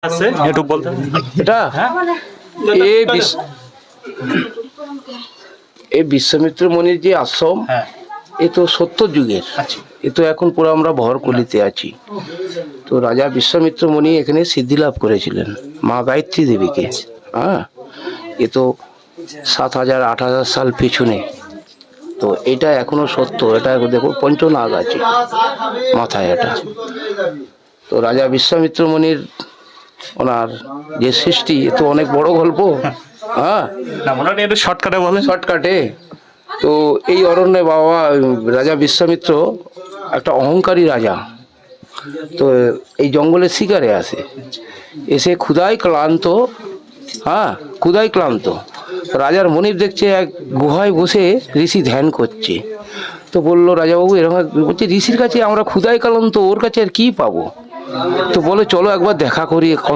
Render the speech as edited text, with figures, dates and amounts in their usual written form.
আছে একটু বলতে এটা এ এই বিশ্বামিত্র মুনির যে আশ্রম, হ্যাঁ এ তো 70 যুগের। আচ্ছা এ তো এখন পুরো আমরা ভরকলিতে আছি। তো রাজা বিশ্বামিত্র মুনি এখানে সিদ্ধি লাভ করেছিলেন মা গায়ত্রী দেবীকে। হ্যাঁ, এ তো 7000 8000 সাল পিছনে। তো এটা এখনো সত্য। এটা দেখো পঞ্চনাগ আছে মাথায় এটা। তো রাজা বিশ্বামিত্র মুনির ওনার যে সৃষ্টি, এ তো অনেক বড় গল্প। হ্যাঁ, না মোটামুটি একটু শর্টকাটে বলেন। শর্টকাটে তো এই অরণ্যে বাবা রাজা বিশ্বামিত্র একটা অহংকারী রাজা। তো এই জঙ্গলের শিকারে আসে, এসে ক্ষুধায় ক্লান্ত। হ্যাঁ, ক্ষুধায় ক্লান্ত রাজার মনির দেখছে এক গুহায় বসে ঋষি ধ্যান করছে। তো বললো রাজাবাবু এরকম বলছে, ঋষির কাছে আমরা ক্ষুধায় ক্লান্ত, ওর কাছে আর কি পাবো? তো বলে চলো একবার দেখা করি।